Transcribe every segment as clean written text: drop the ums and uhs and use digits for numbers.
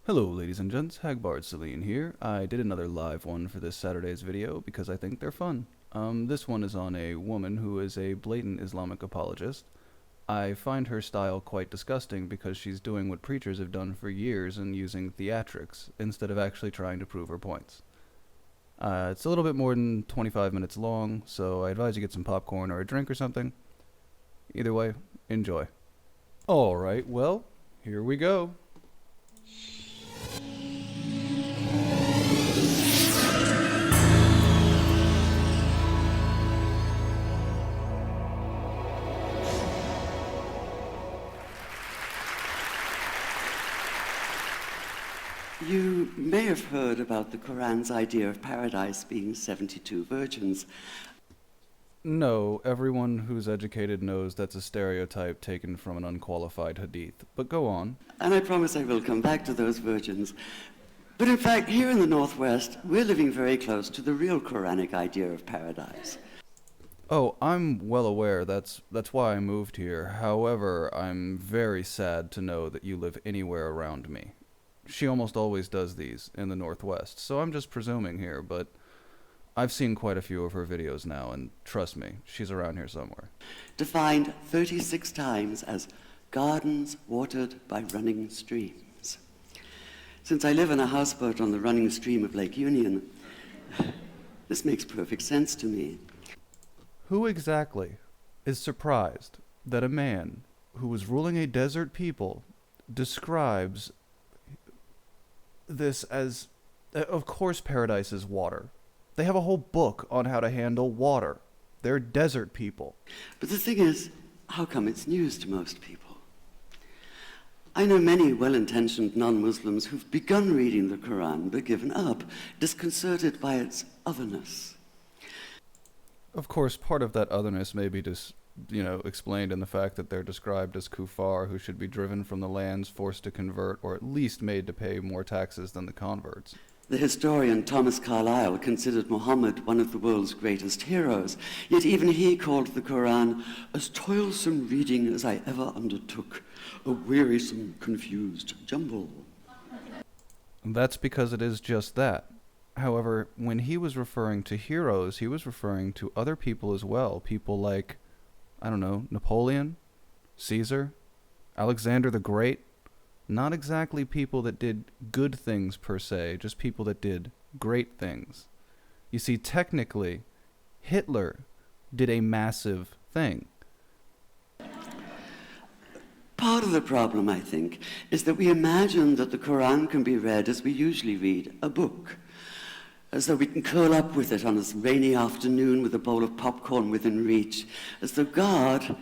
Hello ladies and gents, Hagbard Celine here. I did another live one for this Saturday's video because I think they're fun. This one is on a woman who is a blatant Islamic apologist. I find her style quite disgusting because she's doing what preachers have done for years and using theatrics instead of actually trying to prove her points. It's a little bit more than 25 minutes long, so I advise you get some popcorn or a drink or something. Either way, enjoy. Alright, well, here we go. You may have heard about the Quran's idea of paradise being 72 virgins. No, everyone who's educated knows that's a stereotype taken from an unqualified hadith. But go on. And I promise I will come back to those virgins. But in fact, here in the Northwest, we're living very close to the real Quranic idea of paradise. Oh, I'm well aware. That's why I moved here. However, I'm very sad to know that you live anywhere around me. She almost always does these in the Northwest, so I'm just presuming here, but I've seen quite a few of her videos now, and trust me, she's around here somewhere. Defined 36 times as gardens watered by running streams. Since I live in a houseboat on the running stream of Lake Union, this makes perfect sense to me. Who exactly is surprised that a man who was ruling a desert people describes this as, of course paradise is water. They have a whole book on how to handle water. They're desert people. But the thing is, how come it's news to most people? I know many well-intentioned non-Muslims who've begun reading the Quran but given up, disconcerted by its otherness. Of course, part of that otherness may be explained in the fact that they're described as kuffar who should be driven from the lands, forced to convert, or at least made to pay more taxes than the converts. The historian Thomas Carlyle considered Muhammad one of the world's greatest heroes, yet even he called the Quran as toilsome reading as I ever undertook, a wearisome, confused jumble. That's because it is just that. However, when he was referring to heroes, he was referring to other people as well. People like, I don't know, Napoleon, Caesar, Alexander the Great. Not exactly people that did good things per se, just people that did great things. You see, technically, Hitler did a massive thing. Part of the problem, I think, is that we imagine that the Quran can be read as we usually read a book, as though we can curl up with it on a rainy afternoon with a bowl of popcorn within reach, as though God,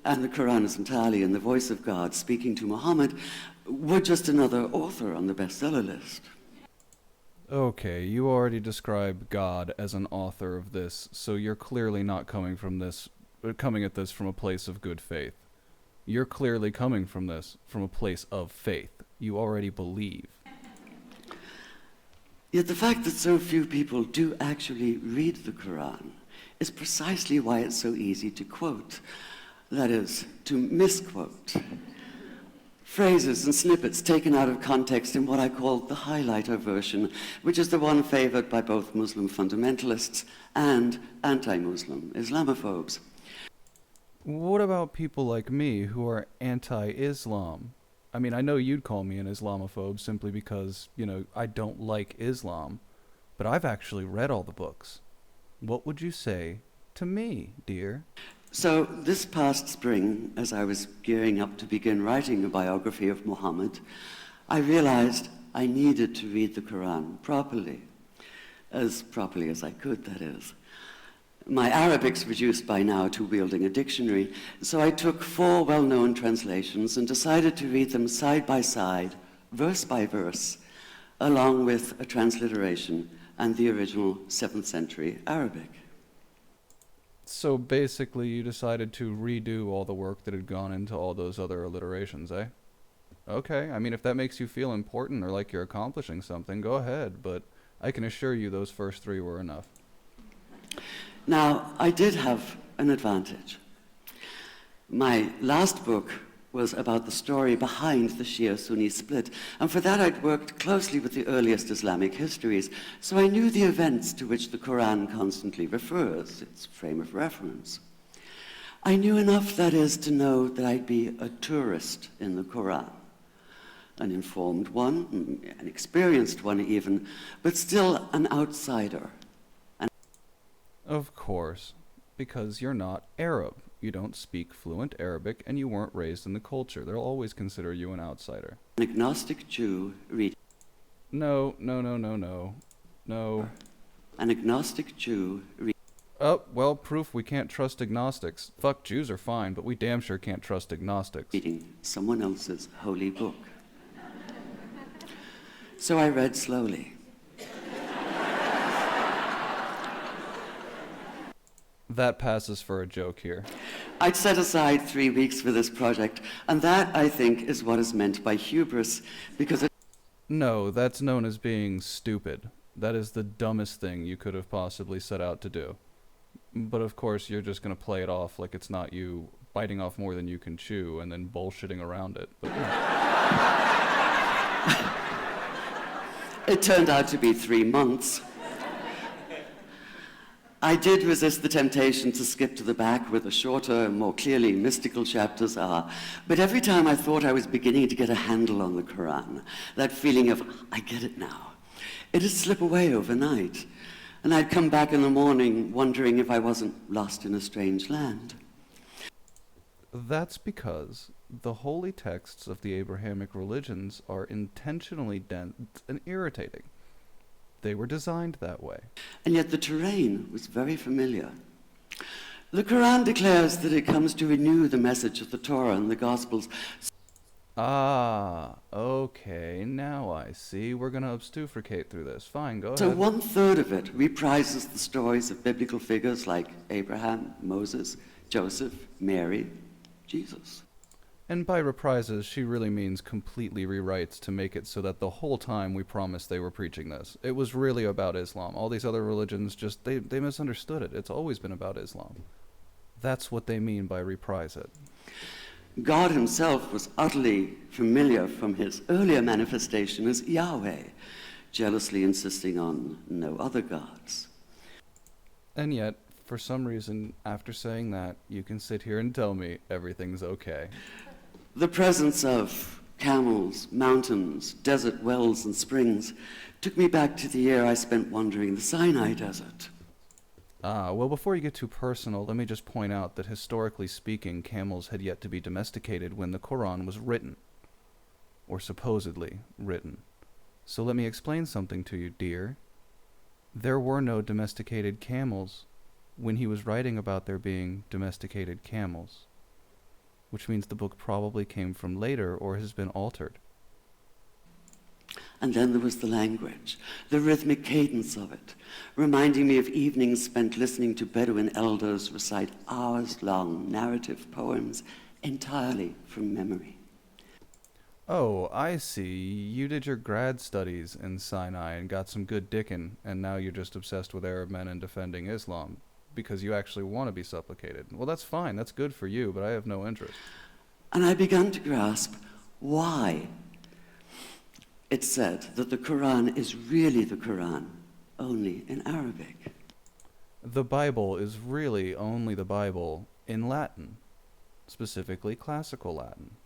and the Quran is entirely in the voice of God speaking to Muhammad, were just another author on the bestseller list. Okay, you already described God as an author of this, so you're clearly not coming at this from a place of good faith. You're clearly coming from this from a place of faith. You already believe. Yet the fact that so few people do actually read the Quran is precisely why it's so easy to quote. That is, to misquote. Phrases and snippets taken out of context in what I call the highlighter version, which is the one favored by both Muslim fundamentalists and anti-Muslim Islamophobes. What about people like me who are anti-Islam? I mean, I know you'd call me an Islamophobe simply because, I don't like Islam, but I've actually read all the books. What would you say to me, dear? So this past spring, as I was gearing up to begin writing a biography of Muhammad, I realized I needed to read the Quran properly as I could, that is. My Arabic's reduced by now to wielding a dictionary, so I took 4 well-known translations and decided to read them side by side, verse by verse, along with a transliteration and the original 7th century Arabic. So basically you decided to redo all the work that had gone into all those other alliterations, eh? Okay, I mean, if that makes you feel important or like you're accomplishing something, go ahead, but I can assure you those first 3 were enough. Now, I did have an advantage. My last book was about the story behind the Shia-Sunni split, and for that I'd worked closely with the earliest Islamic histories, so I knew the events to which the Quran constantly refers, its frame of reference. I knew enough, that is, to know that I'd be a tourist in the Quran, an informed one, an experienced one even, but still an outsider. Of course, because you're not Arab. You don't speak fluent Arabic, and you weren't raised in the culture. They'll always consider you an outsider. An agnostic Jew reading. No. An agnostic Jew reading. Oh, well, proof we can't trust agnostics. Fuck, Jews are fine, but we damn sure can't trust agnostics. Reading someone else's holy book. So I read slowly. That passes for a joke here. I'd set aside 3 weeks for this project, and that, I think, is what is meant by hubris, because No, that's known as being stupid. That is the dumbest thing you could have possibly set out to do. But of course, you're just going to play it off like it's not you biting off more than you can chew and then bullshitting around it. But, it turned out to be 3 months. I did resist the temptation to skip to the back where the shorter and more clearly mystical chapters are, but every time I thought I was beginning to get a handle on the Quran, that feeling of, I get it now, it'd slip away overnight, and I'd come back in the morning wondering if I wasn't lost in a strange land. that's because the holy texts of the Abrahamic religions are intentionally dense and irritating. They were designed that way. And yet the terrain was very familiar. The Quran declares that it comes to renew the message of the Torah and the Gospels. Ah, okay, now I see. We're going to obfuscate through this. Fine, go So ahead. 1/3 of it reprises the stories of biblical figures like Abraham, Moses, Joseph, Mary, Jesus. And by reprises, she really means completely rewrites to make it so that the whole time we promised they were preaching this. It was really about Islam. All these other religions just, they misunderstood it. It's always been about Islam. That's what they mean by reprise it. God himself was utterly familiar from his earlier manifestation as Yahweh, jealously insisting on no other gods. And yet, for some reason, after saying that, you can sit here and tell me everything's okay. The presence of camels, mountains, desert wells and springs took me back to the year I spent wandering the Sinai desert. Well, before you get too personal, let me just point out that historically speaking, camels had yet to be domesticated when the Quran was written. Or supposedly written. So let me explain something to you, dear. There were no domesticated camels when he was writing about there being domesticated camels. Which means the book probably came from later or has been altered. And then there was the language, the rhythmic cadence of it, reminding me of evenings spent listening to Bedouin elders recite hours-long narrative poems entirely from memory. Oh, I see. You did your grad studies in Sinai and got some good dickin', and now you're just obsessed with Arab men and defending Islam. Because you actually want to be supplicated. Well, that's fine. That's good for you, but I have no interest. And I began to grasp why it said that the Quran is really the Quran, only in Arabic. The Bible is really only the Bible in Latin, specifically classical Latin.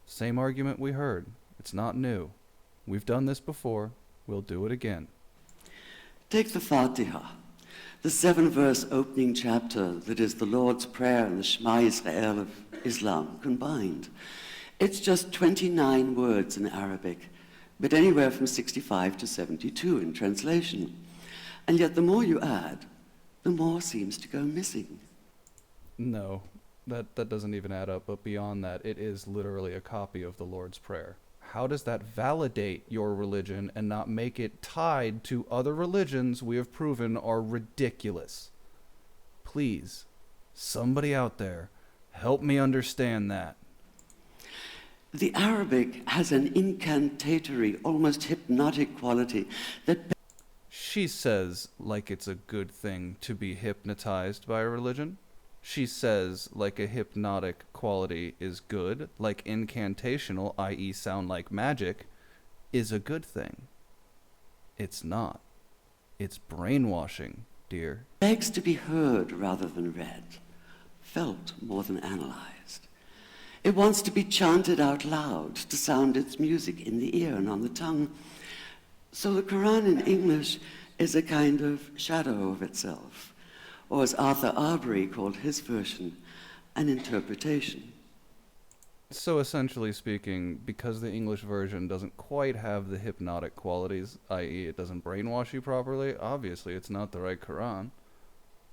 Same argument we heard. It's not new. We've done this before. We'll do it again. Take the Fatiha. The 7-verse opening chapter that is the Lord's Prayer and the Shema Israel of Islam combined. It's just 29 words in Arabic, but anywhere from 65 to 72 in translation. And yet the more you add, the more seems to go missing. No, that doesn't even add up, but beyond that, it is literally a copy of the Lord's Prayer. How does that validate your religion and not make it tied to other religions we have proven are ridiculous? Please, somebody out there, help me understand that. The Arabic has an incantatory, almost hypnotic quality that... She says like it's a good thing to be hypnotized by a religion. She says like a hypnotic quality is good, like incantational, i.e. sound like magic, is a good thing. It's not. It's brainwashing, dear. Begs to be heard rather than read, felt more than analyzed. It wants to be chanted out loud, to sound its music in the ear and on the tongue. So the Quran in English is a kind of shadow of itself, or as Arthur Arbery called his version, an interpretation. So essentially speaking, because the English version doesn't quite have the hypnotic qualities, i.e. it doesn't brainwash you properly, obviously it's not the right Quran.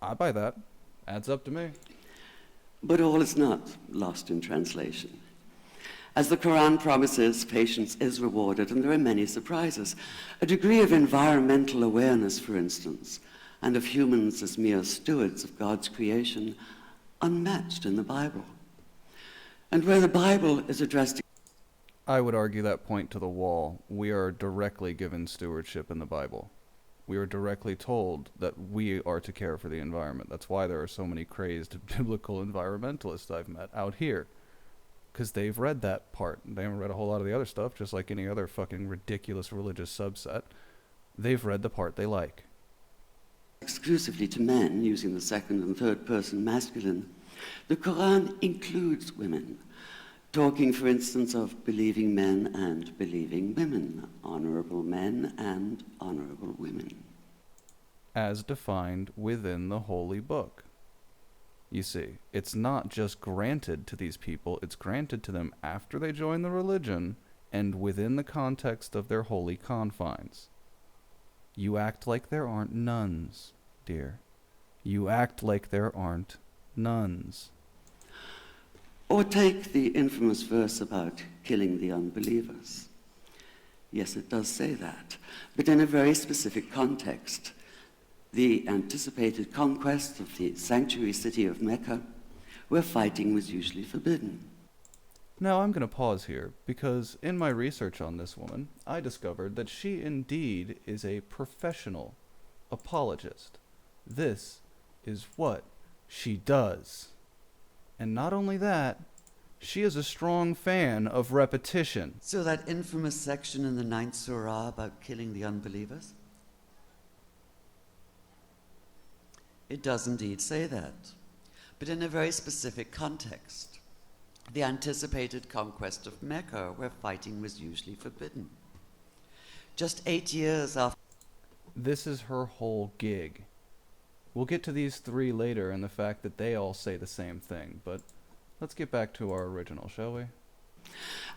I buy that. Adds up to me. But all is not lost in translation. As the Quran promises, patience is rewarded, and there are many surprises. A degree of environmental awareness, for instance, and of humans as mere stewards of God's creation, unmatched in the Bible. And where the Bible is addressed... I would argue that point to the wall. We are directly given stewardship in the Bible. We are directly told that we are to care for the environment. That's why there are so many crazed biblical environmentalists I've met out here. Because they've read that part. They haven't read a whole lot of the other stuff, just like any other fucking ridiculous religious subset. They've read the part they like. Exclusively to men, using the second and third person masculine, the Quran includes women, talking, for instance, of believing men and believing women, honorable men and honorable women. As defined within the holy book. You see, it's not just granted to these people, it's granted to them after they join the religion and within the context of their holy confines. You act like there aren't nuns, dear. You act like there aren't nuns. Or take the infamous verse about killing the unbelievers. Yes, it does say that, but in a very specific context. The anticipated conquest of the sanctuary city of Mecca, where fighting was usually forbidden. Now I'm going to pause here, because in my research on this woman, I discovered that she indeed is a professional apologist. This is what she does. And not only that, she is a strong fan of repetition. So that infamous section in the 9th surah about killing the unbelievers? It does indeed say that, but in a very specific context. The anticipated conquest of Mecca, where fighting was usually forbidden. Just 8 years after... This is her whole gig. We'll get to these three later and the fact that they all say the same thing, but let's get back to our original, shall we?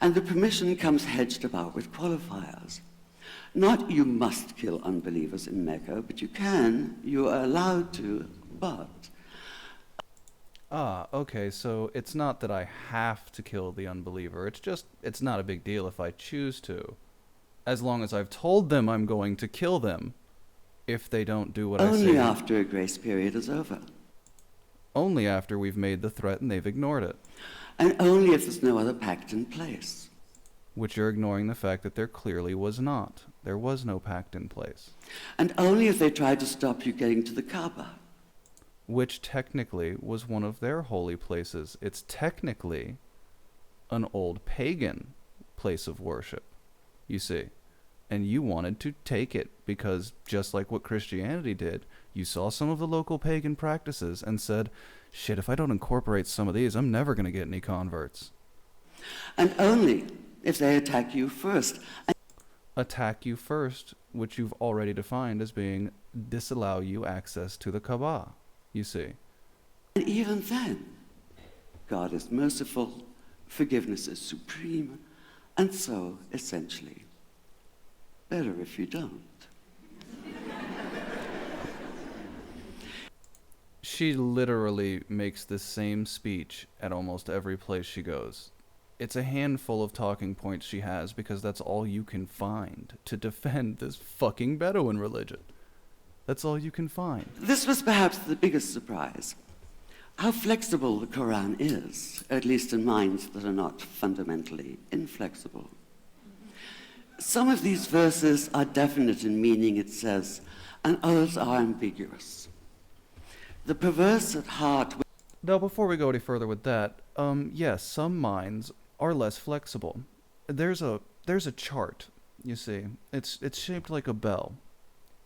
And the permission comes hedged about with qualifiers. Not you must kill unbelievers in Mecca, but you can, you are allowed to, but... Ah, okay, so it's not that I have to kill the unbeliever, it's not a big deal if I choose to. As long as I've told them I'm going to kill them, if they don't do what I say. Only after a grace period is over. Only after we've made the threat and they've ignored it. And only if there's no other pact in place. Which you're ignoring the fact that there clearly was not. There was no pact in place. And only if they tried to stop you getting to the Kaaba. Which technically was one of their holy places. It's technically an old pagan place of worship, you see. And you wanted to take it because, just like what Christianity did, you saw some of the local pagan practices and said, shit, if I don't incorporate some of these, I'm never going to get any converts. And only if they attack you first. Attack you first, which you've already defined as being disallow you access to the Kaaba, you see. And even then, God is merciful, forgiveness is supreme, and so, essentially, better if you don't. She literally makes the same speech at almost every place she goes. It's a handful of talking points she has because that's all you can find to defend this fucking Bedouin religion. That's all you can find. This was perhaps the biggest surprise. How flexible the Quran is, at least in minds that are not fundamentally inflexible. Some of these verses are definite in meaning, it says, and others are ambiguous. The perverse at heart... Now, before we go any further with that, yes, some minds are less flexible. There's a chart, you see. It's shaped like a bell.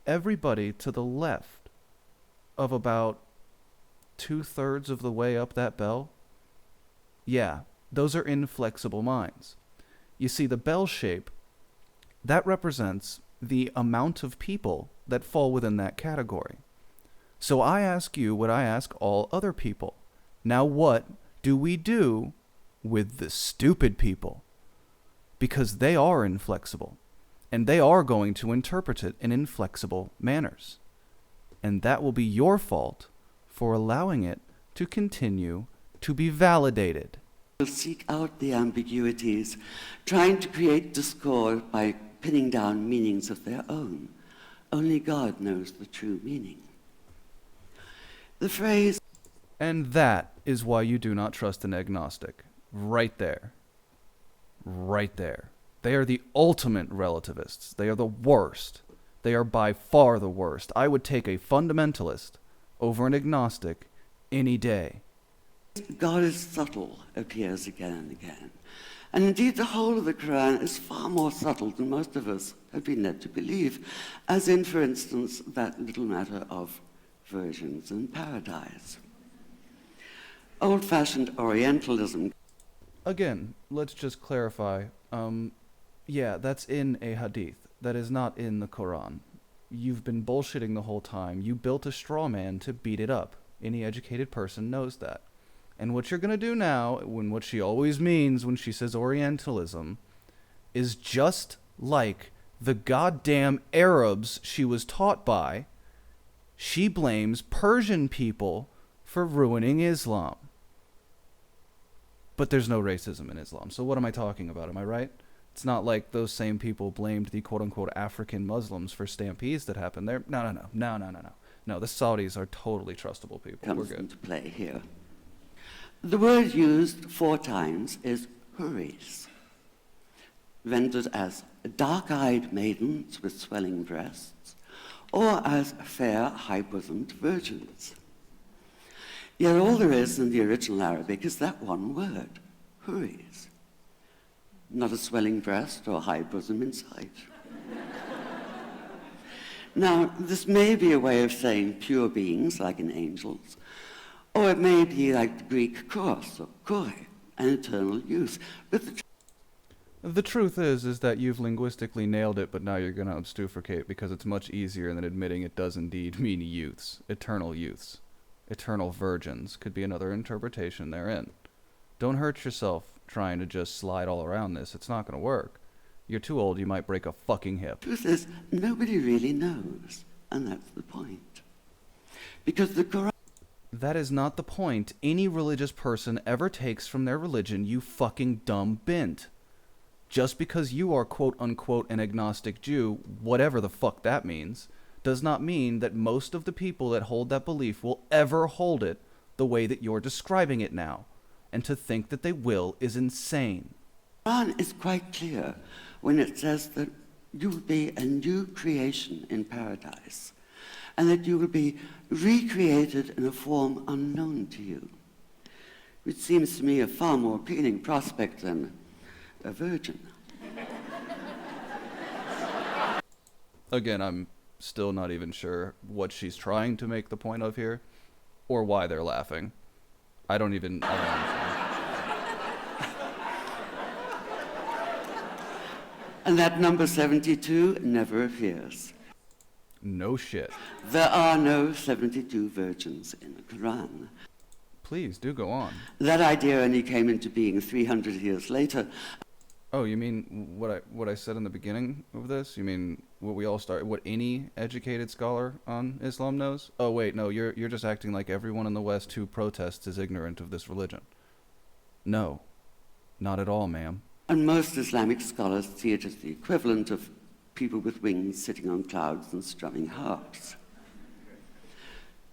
Everybody to the left of about 2/3 of the way up that bell, yeah, those are inflexible minds. You see, the bell shape, that represents the amount of people that fall within that category. So I ask you what I ask all other people. Now what do we do with the stupid people? Because they are inflexible, and they are going to interpret it in inflexible manners. And that will be your fault for allowing it to continue to be validated. Seek out the ambiguities, trying to create discord by pinning down meanings of their own. Only God knows the true meaning. The phrase, And that is why you do not trust an agnostic. Right there. Right there. They are the ultimate relativists. They are the worst. They are by far the worst. I would take a fundamentalist over an agnostic any day. God is subtle, appears again and again. And indeed, the whole of the Quran is far more subtle than most of us have been led to believe, as in, for instance, that little matter of virgins and paradise. Old-fashioned Orientalism. Again, let's just clarify. Yeah, that's in a hadith. That is not in the Quran. You've been bullshitting the whole time. You built a straw man to beat it up. Any educated person knows that. And what you're going to do now, when what she always means when she says Orientalism, is just like the goddamn Arabs she was taught by, she blames Persian people for ruining Islam. But there's no racism in Islam. So what am I talking about? Am I right? It's not like those same people blamed the quote-unquote African Muslims for stampedes that happened there. No. No, the Saudis are totally trustable people. We're Comes good. into play here. The word used 4 times is huris, rendered as dark-eyed maidens with swelling breasts, or as fair, high-bosomed virgins. Yet all there is in the original Arabic is that one word, huris. Not a swelling breast or high bosom in sight. Now, this may be a way of saying pure beings, like in angels, or it may be like the Greek kos, or koi, an eternal youth. But The truth is that you've linguistically nailed it, but now you're going to obfuscate because it's much easier than admitting it does indeed mean youths, eternal youths. Eternal virgins could be another interpretation therein. Don't hurt yourself trying to just slide all around this. It's not going to work. You're too old, you might break a fucking hip. the truth is, nobody really knows, and that's the point. Because the Quran That is not the point any religious person ever takes from their religion, you fucking dumb bint. Just because you are quote-unquote an agnostic Jew, whatever the fuck that means, does not mean that most of the people that hold that belief will ever hold it the way that you're describing it now. And to think that they will is insane. Quran is quite clear when it says that you will be a new creation in paradise, and that you will be recreated in a form unknown to you, which seems to me a far more appealing prospect than a virgin. Again, I'm still not even sure what she's trying to make the point of here, or why they're laughing. I don't understand. And that number 72 never appears. No shit. There are no 72 virgins in the Quran. Please, do go on. That idea only came into being 300 years later. Oh, you mean what I said in the beginning of this? You mean what any educated scholar on Islam knows? Oh wait, no, you're just acting like everyone in the West who protests is ignorant of this religion. No, not at all, ma'am. And most Islamic scholars see it as the equivalent of people with wings sitting on clouds and strumming harps.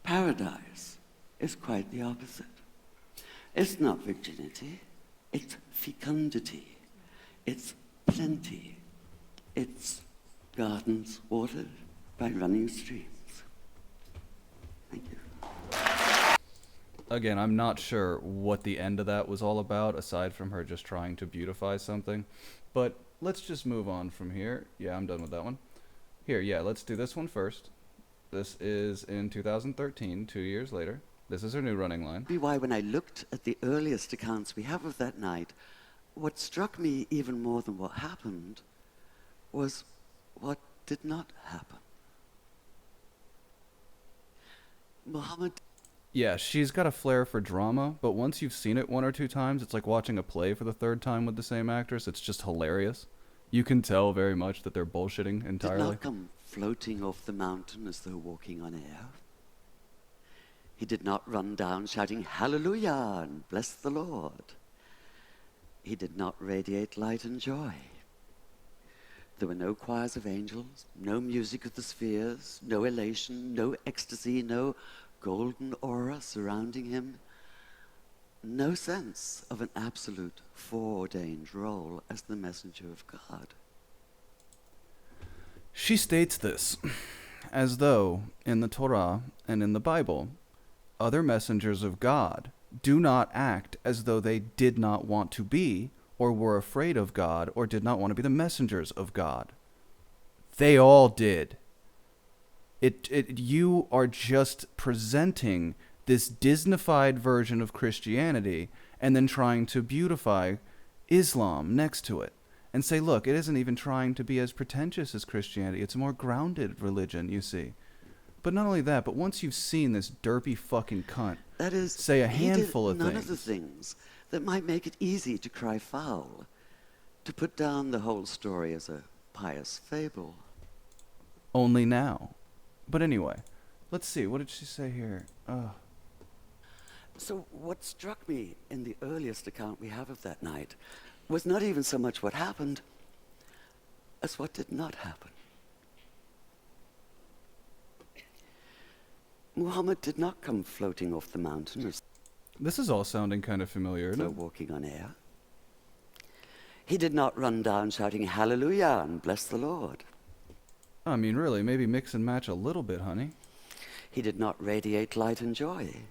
Paradise is quite the opposite. It's not virginity, it's fecundity, it's plenty, it's gardens watered by running streams. Thank you. Again, I'm not sure what the end of that was all about, aside from her just trying to beautify something. But let's just move on from here. Yeah, I'm done with that one. Here, yeah, let's do this one first. This is in 2013, 2 years later. This is her new running line. Be why when I looked at the earliest accounts we have of that night, what struck me even more than what happened was what did not happen. Muhammad. Yeah, she's got a flair for drama, but once you've seen it one or two times, it's like watching a play for the third time with the same actress. It's just hilarious. You can tell very much that they're bullshitting entirely. Did not come floating off the mountain as though walking on air. He did not run down shouting, "Hallelujah," and "Bless the Lord." He did not radiate light and joy. There were no choirs of angels, no music of the spheres, no elation, no ecstasy, no golden aura surrounding him, no sense of an absolute foreordained role as the messenger of God. She states this as though in the Torah and in the Bible, other messengers of God do not act as though they did not want to be or were afraid of God or did not want to be the messengers of God. They all did. You are just presenting this Disneyfied version of Christianity and then trying to beautify Islam next to it and say, look, it isn't even trying to be as pretentious as Christianity. It's a more grounded religion, you see. But not only that, but once you've seen this derpy fucking cunt that is, say a handful of none things. of the things that might make it easy to cry foul, to put down the whole story as a pious fable. Only now. But anyway, let's see. What did she say here? So what struck me in the earliest account we have of that night was not even so much what happened as what did not happen. Muhammad did not come floating off the mountain as This is all sounding kind of familiar, isn't though it? walking on air. He did not run down shouting, "Hallelujah," and "Bless the Lord." I mean, really, maybe mix and match a little bit, honey. He did not radiate light and joy.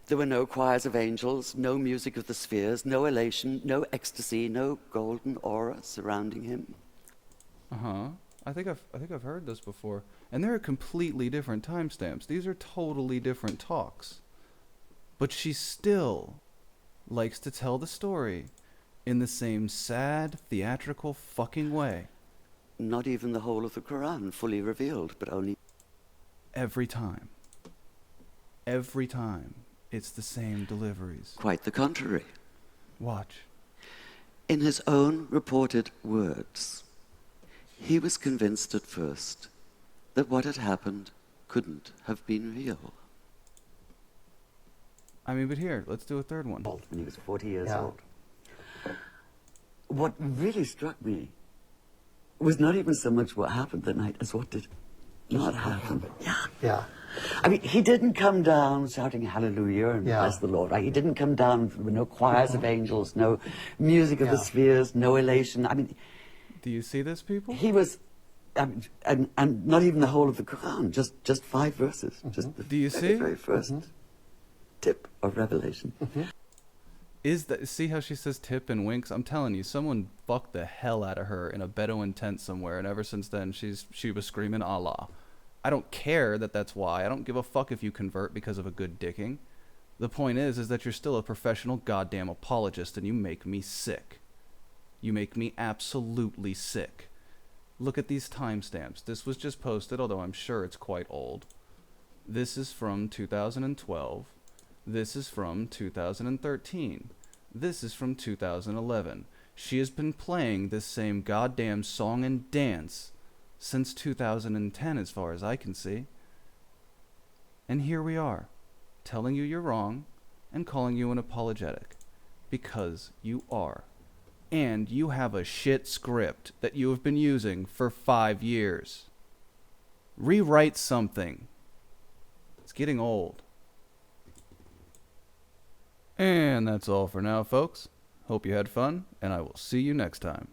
There were no choirs of angels, no music of the spheres, no elation, no ecstasy, no golden aura surrounding him. I think I've heard this before, and there are completely different timestamps. These are totally different talks, but she still likes to tell the story in the same sad, theatrical fucking way. Not even the whole of the Quran fully revealed, but only Every time. Every time. It's the same deliveries. quite the contrary. Watch. In his own reported words, he was convinced at first that what had happened couldn't have been real. I mean, but here, let's do a third one. When he was 40 years old. What really struck me was not even so much what happened that night as what did not happen. Yeah. I mean, he didn't come down shouting hallelujah and bless the Lord. Right? He didn't come down with no choirs of angels, no music of the spheres, no elation. I mean, Do you see this, people? he was, and not even the whole of the Quran, just 5 verses. Just the Do you very, see? very first tip of revelation. See how she says tip and winks? I'm telling you, someone fucked the hell out of her in a Bedouin tent somewhere, and ever since then, she was screaming Allah. I don't care that that's why. I don't give a fuck if you convert because of a good dicking. The point is that you're still a professional goddamn apologist, and you make me sick. You make me absolutely sick. Look at these timestamps. This was just posted, although I'm sure it's quite old. This is from 2012. This is from 2013. This is from 2011. She has been playing this same goddamn song and dance since 2010, as far as I can see. And here we are, telling you you're wrong and calling you an apologetic. Because you are. And you have a shit script that you have been using for 5 years. Rewrite something. It's getting old. And that's all for now, folks. Hope you had fun, and I will see you next time.